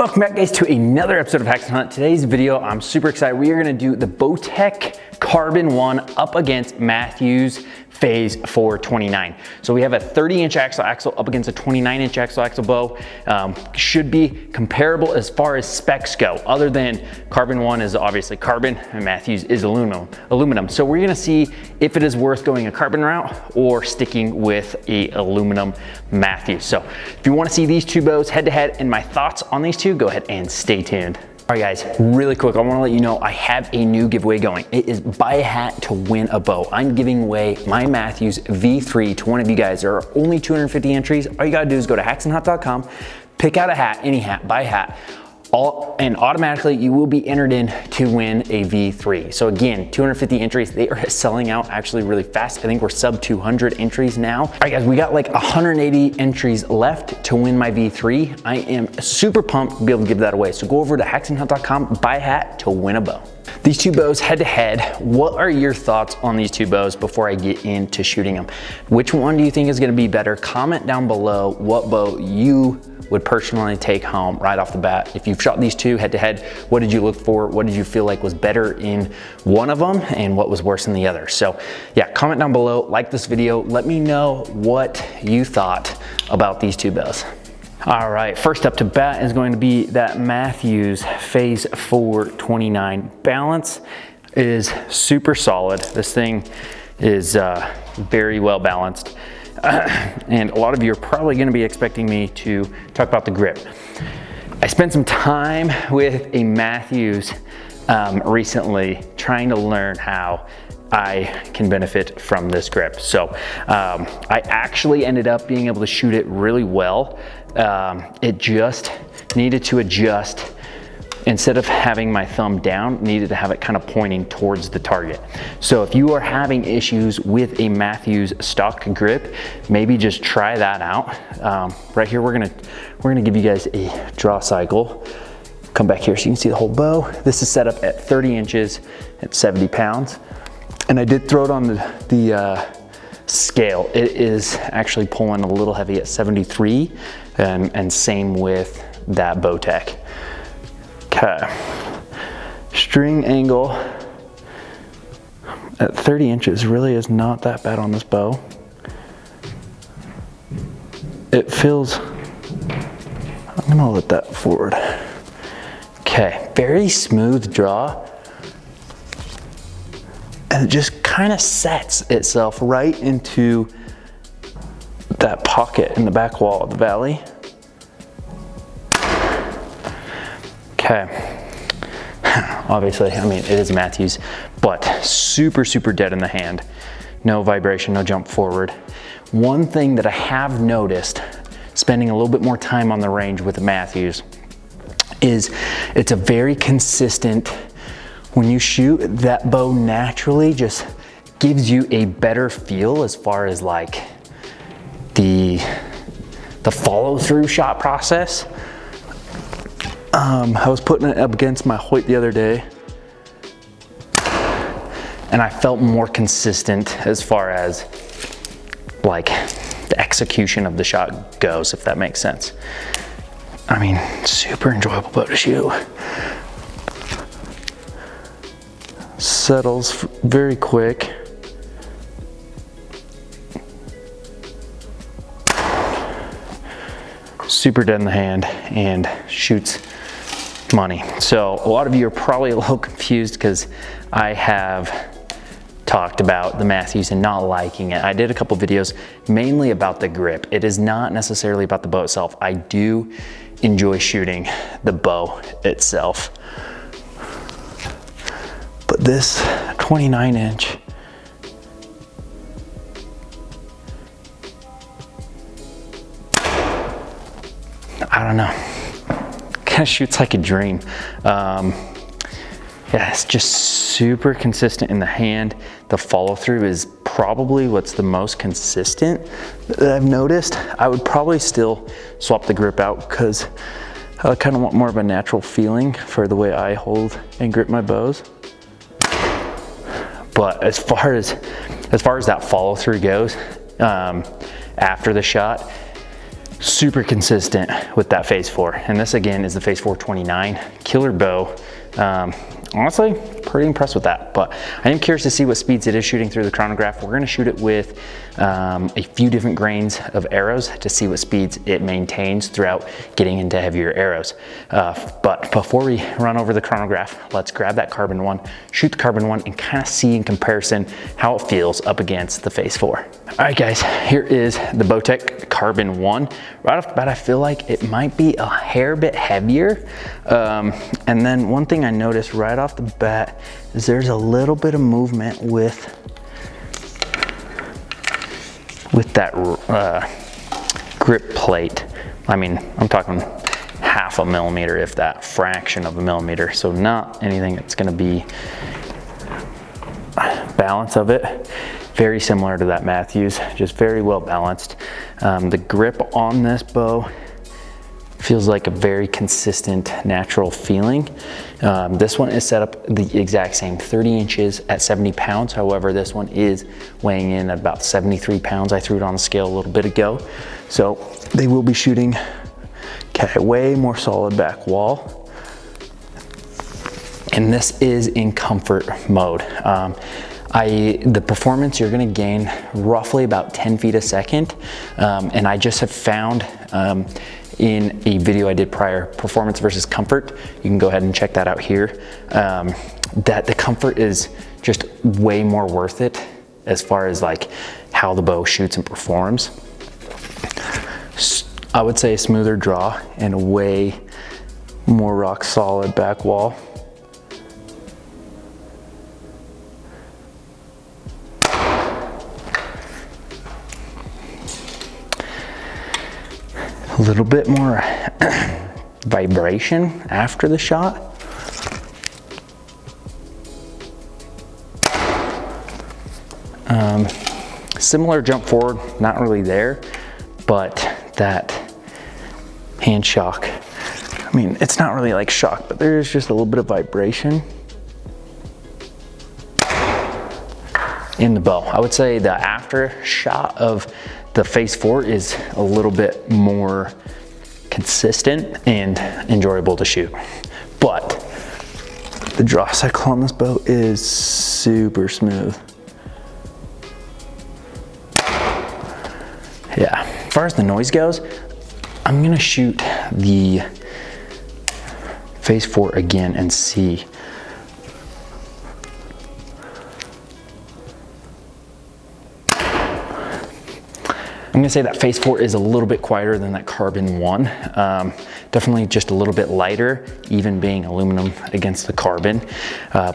Welcome back, guys, to another episode of Haxenhunt. Today's video, I'm super excited. We are gonna do the Bowtech Carbon 1 up against Mathews Phase 429. So we have a 30-inch axle up against a 29-inch axle bow. Should be comparable as far as specs go, other than Carbon 1 is obviously carbon and Mathews is aluminum. So we're gonna see if it is worth going a carbon route or sticking with a aluminum Mathews. So if you wanna see these two bows head to head and my thoughts on these two, go ahead and stay tuned. All right, guys, really quick, I wanna let you know I have a new giveaway going. It is buy a hat to win a bow. I'm giving away my Mathews V3 to one of you guys. There are only 250 entries. All you gotta do is go to haxenhunt.com, pick out a hat, any hat, buy a hat, and automatically you will be entered in to win a V3. So again, 250 entries, they are selling out actually really fast. I think we're sub 200 entries now. All right, guys, we got like 180 entries left to win my V3. I am super pumped to be able to give that away. So go over to haxenhunt.com, buy a hat to win a bow. These two bows head to head, what are your thoughts on these two bows before I get into shooting them? Which one do you think is gonna be better? Comment down below what bow you would personally take home right off the bat. If you've shot these two head to head, what did you look for? What did you feel like was better in one of them and what was worse in the other? So yeah, comment down below, like this video, let me know what you thought about these two bows. All right, first up to bat is going to be that Mathews Phase 429. Balance is super solid. This thing is very well balanced. And a lot of you are probably gonna be expecting me to talk about the grip. I spent some time with a Mathews recently trying to learn how I can benefit from this grip. So I actually ended up being able to shoot it really well. It just needed to adjust. Instead of having my thumb down, needed to have it kind of pointing towards the target. So if you are having issues with a Mathews stock grip, maybe just try that out. Right here, we're gonna give you guys a draw cycle. Come back here so you can see the whole bow. This is set up at 30 inches at 70 pounds. And I did throw it on the scale. It is actually pulling a little heavy at 73, and same with that Bowtech. Okay, string angle at 30 inches really is not that bad on this bow. It feels, I'm gonna let that forward. Okay, very smooth draw. And it just kind of sets itself right into that pocket in the back wall of the valley. Okay, obviously, I mean, it is Mathews, but super, super dead in the hand. No vibration, no jump forward. One thing that I have noticed, spending a little bit more time on the range with the Mathews, is it's a very consistent, when you shoot, that bow naturally just gives you a better feel as far as like the follow through shot process. I was putting it up against my Hoyt the other day and I felt more consistent as far as like the execution of the shot goes, if that makes sense. I mean, super enjoyable bow to shoot. Settles very quick. Super dead in the hand and shoots money. So a lot of you are probably a little confused because I have talked about the Mathews and not liking it. I did a couple videos mainly about the grip. It is not necessarily about the bow itself. I do enjoy shooting the bow itself. But this 29-inch, I don't know, kind of shoots like a dream. Yeah, it's just super consistent in the hand. The follow through is probably what's the most consistent that I've noticed. I would probably still swap the grip out because I kind of want more of a natural feeling for the way I hold and grip my bows. But as far as that follow through goes, after the shot, super consistent with that Phase 4. And this again is the Phase 429, killer bow. Honestly, pretty impressed with that, but I am curious to see what speeds it is shooting through the chronograph. We're gonna shoot it with a few different grains of arrows to see what speeds it maintains throughout getting into heavier arrows. But before we run over the chronograph, let's grab that Carbon 1, shoot the Carbon 1, and kind of see in comparison how it feels up against the Phase 4. All right guys, here is the Bowtech Carbon 1. Right off the bat, I feel like it might be a hair bit heavier. And then one thing I noticed right off the bat is there's a little bit of movement with that grip plate. I mean, I'm talking half a millimeter, if that, fraction of a millimeter. So not anything that's gonna be balance of it. Very similar to that Mathews, just very well balanced. The grip on this bow feels like a very consistent, natural feeling. This one is set up the exact same, 30 inches at 70 pounds. However, this one is weighing in at about 73 pounds. I threw it on the scale a little bit ago. So they will be shooting way more solid back wall. And this is in comfort mode. The performance you're gonna gain roughly about 10 feet a second. And I just have found in a video I did prior, performance versus comfort, you can go ahead and check that out here, that the comfort is just way more worth it as far as like how the bow shoots and performs. I would say a smoother draw and a way more rock solid back wall. A little bit more vibration after the shot. Similar jump forward, not really there, but that hand shock. I mean, it's not really like shock, but there's just a little bit of vibration in the bow. I would say the after shot of the Phase 4 is a little bit more consistent and enjoyable to shoot. But the draw cycle on this bow is super smooth. Yeah, as far as the noise goes, I'm gonna shoot the Phase 4 again and see. I'm gonna say that Phase 4 is a little bit quieter than that Carbon 1. Definitely just a little bit lighter, even being aluminum against the carbon.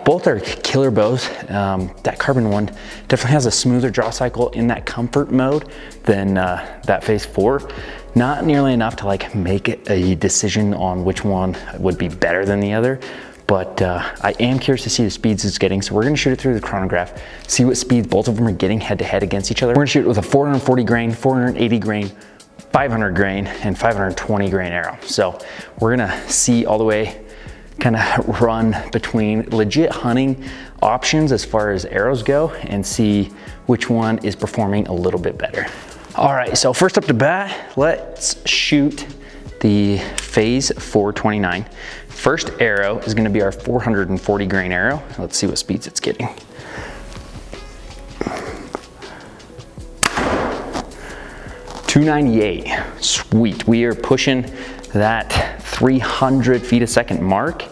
Both are killer bows. That Carbon 1 definitely has a smoother draw cycle in that comfort mode than that Phase 4. Not nearly enough to like make a decision on which one would be better than the other. But I am curious to see the speeds it's getting. So we're gonna shoot it through the chronograph, see what speeds both of them are getting head to head against each other. We're gonna shoot it with a 440 grain, 480 grain, 500 grain, and 520 grain arrow. So we're gonna see all the way, kind of run between legit hunting options as far as arrows go and see which one is performing a little bit better. All right, so first up to bat, let's shoot the Phase 429. First arrow is gonna be our 440 grain arrow. Let's see what speeds it's getting. .298, sweet. We are pushing that 300 feet a second mark.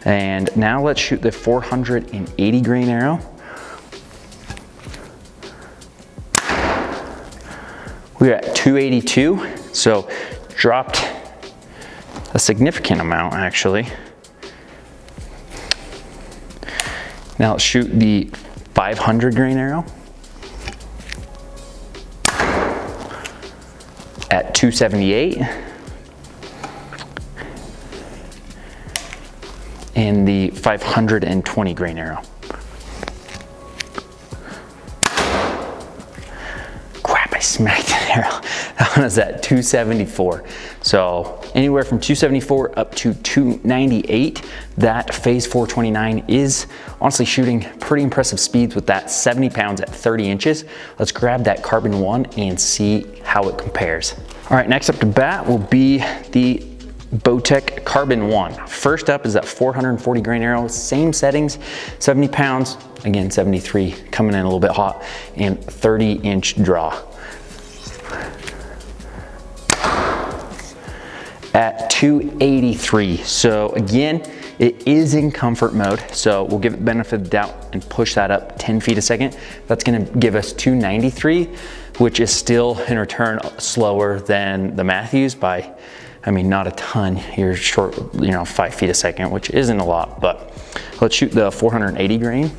And now let's shoot the 480 grain arrow. We're at 282, so dropped a significant amount actually. Now let's shoot the 500 grain arrow at 278. And the 520 grain arrow. Crap, I smacked the arrow. That one is at 274. So anywhere from 274 up to 298, that Phase 429 is honestly shooting pretty impressive speeds with that 70 pounds at 30 inches. Let's grab that Carbon 1 and see how it compares. All right, next up to bat will be the Bowtech Carbon 1. First up is that 440 grain arrow, same settings, 70 pounds, again 73, coming in a little bit hot, and 30-inch draw. At 283, so again, it is in comfort mode, so we'll give it the benefit of the doubt and push that up 10 feet a second. That's gonna give us 293, which is still in return slower than the Mathews by, I mean, not a ton. You're short, 5 feet a second, which isn't a lot, but let's shoot the 480 grain.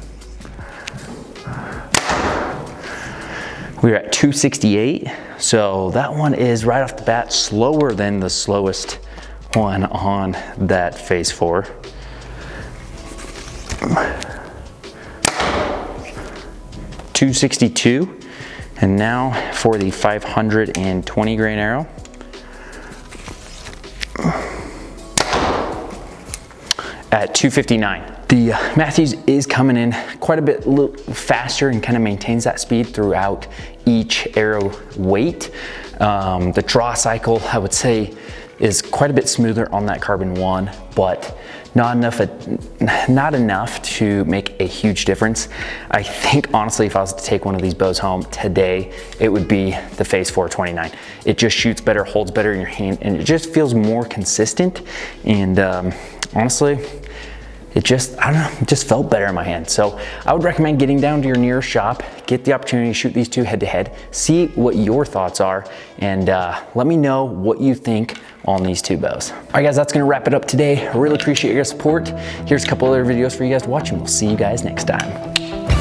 We're at 268, so that one is right off the bat slower than the slowest one on that Phase 4. $262, and now for the 520 grain arrow. At 259. The Mathews is coming in quite a bit faster and kind of maintains that speed throughout each arrow weight. The draw cycle, I would say, is quite a bit smoother on that Carbon 1, but not enough to make a huge difference. I think honestly, if I was to take one of these bows home today, it would be the Phase 429. It just shoots better, holds better in your hand, and it just feels more consistent. And honestly, it just, I don't know, it just felt better in my hand. So I would recommend getting down to your nearest shop, get the opportunity to shoot these two head to head, see what your thoughts are, and let me know what you think on these two bows. All right guys, that's gonna wrap it up today. I really appreciate your support. Here's a couple other videos for you guys to watch, and we'll see you guys next time.